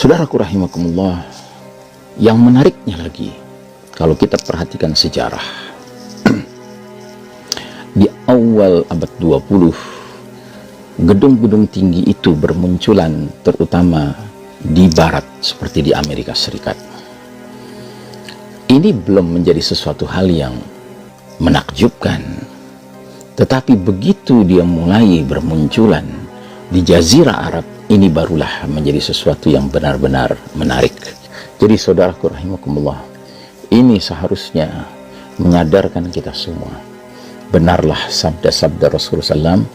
Saudaraku rahimakumullah, yang menariknya lagi, kalau kita perhatikan sejarah, di awal abad 20, gedung-gedung tinggi itu bermunculan terutama di barat seperti di Amerika Serikat. Ini belum menjadi sesuatu hal yang menakjubkan, tetapi begitu dia mulai bermunculan di Jazirah Arab, ini barulah menjadi sesuatu yang benar-benar menarik. Jadi saudaraku rahimakumullah, ini seharusnya menyadarkan kita semua, benarlah sabda-sabda Rasulullah SAW,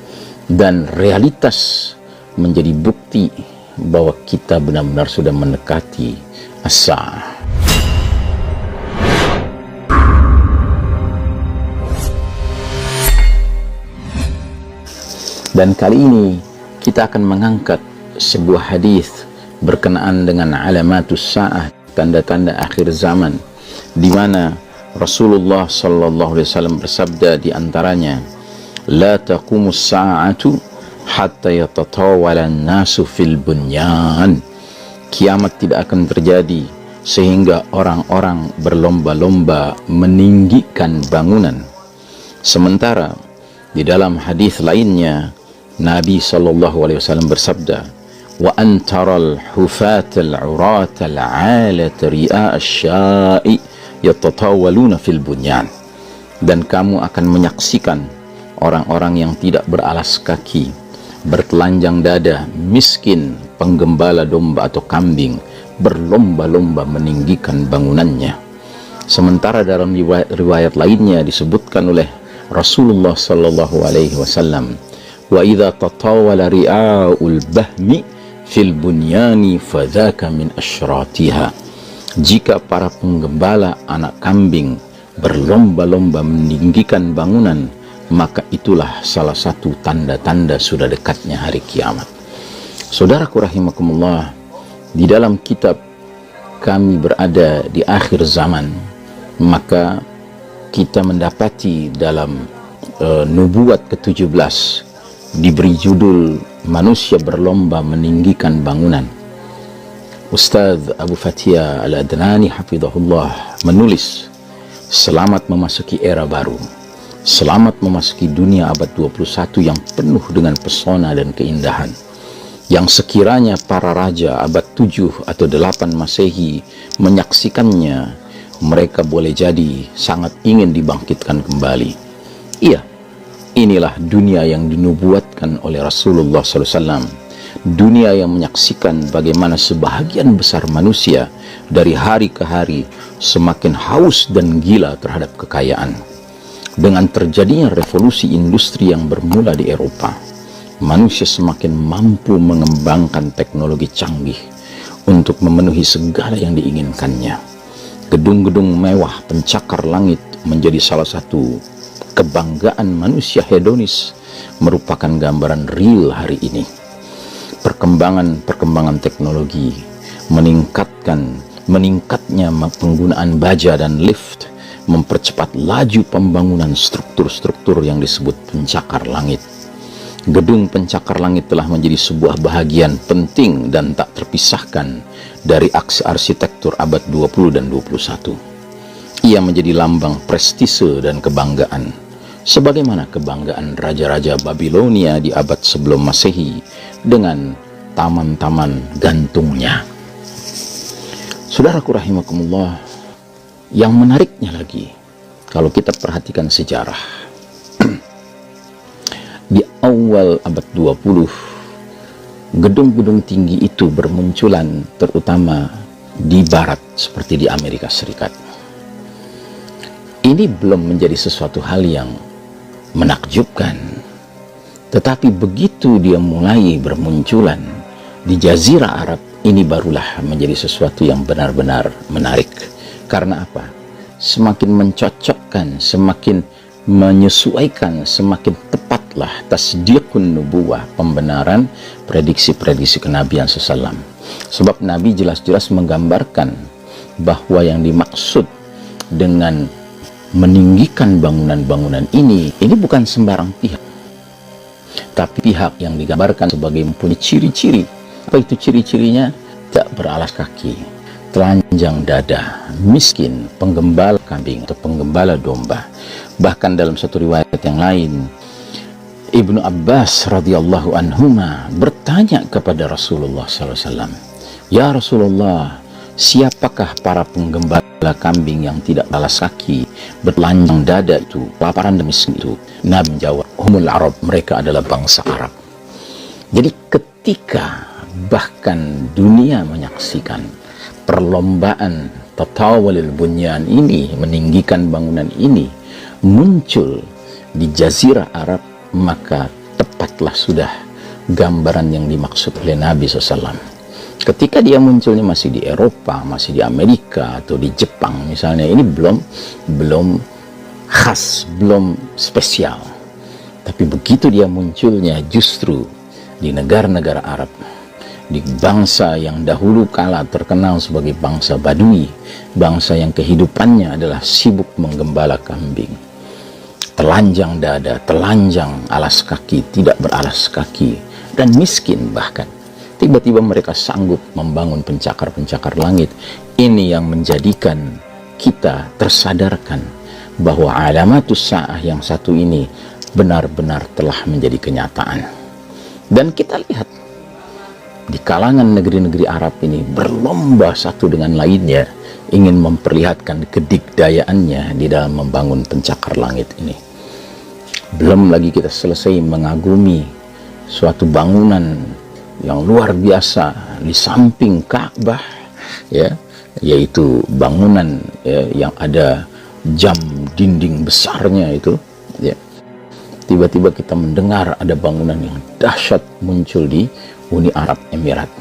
dan realitas menjadi bukti bahwa kita benar-benar sudah mendekati as-sa'ah. Dan kali ini kita akan mengangkat sebuah hadis berkenaan dengan alamatus sa'ah, tanda-tanda akhir zaman, di mana Rasulullah sallallahu alaihi wasallam bersabda di antaranya, la taqumus sa'atu hatta yatatawala an-nasu fil bunyan. Kiamat tidak akan terjadi sehingga orang-orang berlomba-lomba meninggikan bangunan. Sementara di dalam hadis lainnya Nabi sallallahu alaihi wasallam bersabda, wa antaral hufatal uratal alat ri'a asya'i yatatawaluna fil bunyan. Dan kamu akan menyaksikan orang-orang yang tidak beralas kaki, bertelanjang dada, miskin, penggembala domba atau kambing, berlomba-lomba meninggikan bangunannya. Sementara dalam riwayat lainnya disebutkan oleh Rasulullah sallallahu alaihi wasallam, wa idza tatawala ri'aul bahmi fil bunyani fadzaka min asyratiha. Jika para penggembala anak kambing berlomba-lomba meninggikan bangunan, maka itulah salah satu tanda-tanda sudah dekatnya hari kiamat. Saudaraku rahimakumullah, di dalam kitab kami berada di akhir zaman, maka kita mendapati dalam nubuat ke-17 diberi judul manusia berlomba meninggikan bangunan. Ustaz Abu Fathia Al-Adnani hafizahullah menulis, selamat memasuki era baru, selamat memasuki dunia abad 21 yang penuh dengan pesona dan keindahan, yang sekiranya para raja abad 7 atau 8 Masehi menyaksikannya, mereka boleh jadi sangat ingin dibangkitkan kembali. Iya, inilah dunia yang dinubuatkan oleh Rasulullah SAW. Dunia yang menyaksikan bagaimana sebahagian besar manusia dari hari ke hari semakin haus dan gila terhadap kekayaan. Dengan terjadinya revolusi industri yang bermula di Eropa, manusia semakin mampu mengembangkan teknologi canggih untuk memenuhi segala yang diinginkannya. Gedung-gedung mewah pencakar langit menjadi salah satu kebanggaan manusia hedonis, merupakan gambaran real hari ini. Perkembangan teknologi meningkatnya penggunaan baja dan lift mempercepat laju pembangunan struktur-struktur yang disebut pencakar langit. Gedung pencakar langit telah menjadi sebuah bahagian penting dan tak terpisahkan dari aksi arsitektur abad 20 dan 21. Ia menjadi lambang prestise dan kebanggaan, sebagaimana kebanggaan raja-raja Babilonia di abad sebelum Masehi dengan taman-taman gantungnya. Saudaraku rahimakumullah, yang menariknya lagi, kalau kita perhatikan sejarah, di awal abad 20, gedung-gedung tinggi itu bermunculan terutama di barat seperti di Amerika Serikat. Ini belum menjadi sesuatu hal yang menakjubkan, tetapi begitu dia mulai bermunculan di Jazirah Arab, ini barulah menjadi sesuatu yang benar-benar menarik. Karena apa? Semakin mencocokkan, semakin menyesuaikan, semakin tepatlah tasdiqun nubuwah, pembenaran prediksi-prediksi kenabian SAW. Sebab Nabi jelas-jelas menggambarkan bahwa yang dimaksud dengan meninggikan bangunan-bangunan ini bukan sembarang pihak, tapi pihak yang digambarkan sebagai mempunyai ciri-ciri. Apa itu ciri-cirinya? Tak tidak beralas kaki, telanjang dada, miskin, penggembala kambing atau penggembala domba. Bahkan dalam satu riwayat yang lain, Ibnu Abbas radhiyallahu anhuma bertanya kepada Rasulullah SAW, "Ya Rasulullah, siapakah para penggembala kambing yang tidak beralas kaki, bertelanjang dada itu, kelaparan dan miskin itu?" Nabi menjawab, "Humul Arab, mereka adalah bangsa Arab." Jadi ketika bahkan dunia menyaksikan perlombaan tatawalil bunyan ini, meninggikan bangunan ini, muncul di Jazirah Arab, maka tepatlah sudah gambaran yang dimaksud oleh Nabi SAW. Ketika dia munculnya masih di Eropa, masih di Amerika atau di Jepang misalnya, ini belum khas, belum spesial. Tapi begitu dia munculnya justru di negara-negara Arab, di bangsa yang dahulu kala terkenal sebagai bangsa Badui, bangsa yang kehidupannya adalah sibuk menggembala kambing, telanjang dada, telanjang alas kaki, tidak beralas kaki, dan miskin bahkan. Tiba-tiba mereka sanggup membangun pencakar-pencakar langit. Ini yang menjadikan kita tersadarkan bahwa alamatus sa'ah yang satu ini benar-benar telah menjadi kenyataan. Dan kita lihat di kalangan negeri-negeri Arab ini berlomba satu dengan lainnya ingin memperlihatkan kedigdayaannya di dalam membangun pencakar langit ini. Belum lagi kita selesai mengagumi suatu bangunan yang luar biasa di samping Ka'bah, ya, yaitu bangunan yang ada jam dinding besarnya itu, ya. Tiba-tiba kita mendengar ada bangunan yang dahsyat muncul di Uni Arab Emirat,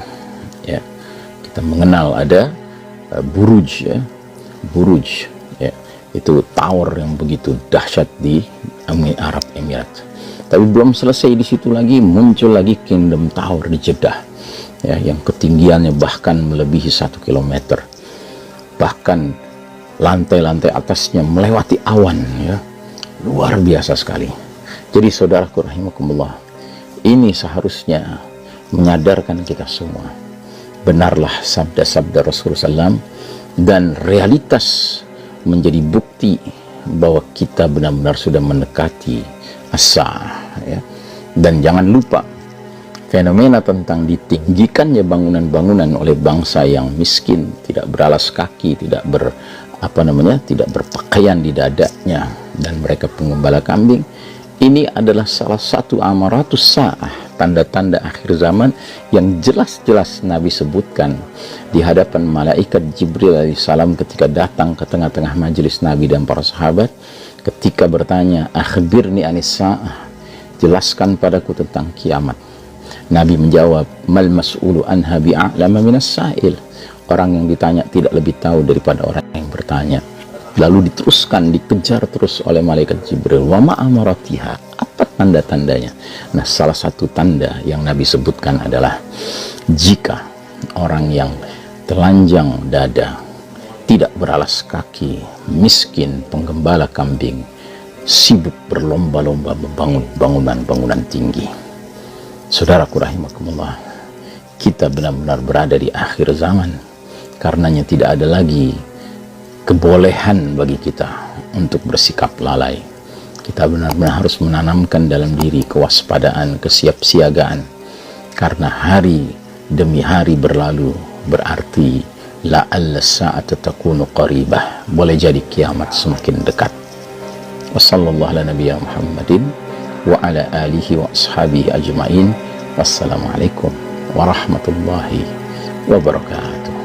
ya. Kita mengenal ada Buruj, ya, Buruj, ya, itu tower yang begitu dahsyat di Uni Arab Emirat. Tapi belum selesai di situ lagi, muncul lagi Kingdom Tower di Jeddah, ya, yang ketinggiannya bahkan melebihi 1 kilometer. Bahkan lantai-lantai atasnya melewati awan, ya, luar biasa sekali. Jadi saudaraku rahimakumullah, ini seharusnya menyadarkan kita semua, benarlah sabda-sabda Rasulullah SAW, dan realitas menjadi bukti bahwa kita benar-benar sudah mendekati as-sa'ah, ya. Dan jangan lupa fenomena tentang ditinggikannya bangunan-bangunan oleh bangsa yang miskin, tidak beralas kaki, tidak tidak berpakaian di dadanya, dan mereka penggembala kambing. Ini adalah salah satu amaratus sa'ah, tanda-tanda akhir zaman yang jelas-jelas Nabi sebutkan di hadapan malaikat Jibril alaihissalam ketika datang ke tengah-tengah majelis Nabi dan para sahabat, ketika bertanya, "Akhbirni anis sa'ah," jelaskan padaku tentang kiamat. Nabi menjawab, "Mal mas'ulu anha bi'a'lama minas sa'il." Orang yang ditanya tidak lebih tahu daripada orang yang bertanya. Lalu diteruskan, dikejar terus oleh malaikat Jibril, "Wa ma amaratiha," apa tanda-tandanya? Nah, salah satu tanda yang Nabi sebutkan adalah jika orang yang telanjang dada, tidak beralas kaki, miskin, penggembala kambing, sibuk berlomba-lomba membangun bangunan-bangunan tinggi. Saudaraku rahimakumullah, kita benar-benar berada di akhir zaman. Karenanya tidak ada lagi kebolehan bagi kita untuk bersikap lalai. Kita benar-benar harus menanamkan dalam diri kewaspadaan, kesiapsiagaan, karena hari demi hari berlalu berarti la'alla sa'ata takunu qaribah, boleh jadi kiamat semakin dekat. Wassallallahu ala nabiyina Muhammadin wa ala alihi wa ashabihi ajma'in. Wassalamualaikum warahmatullahi wabarakatuh.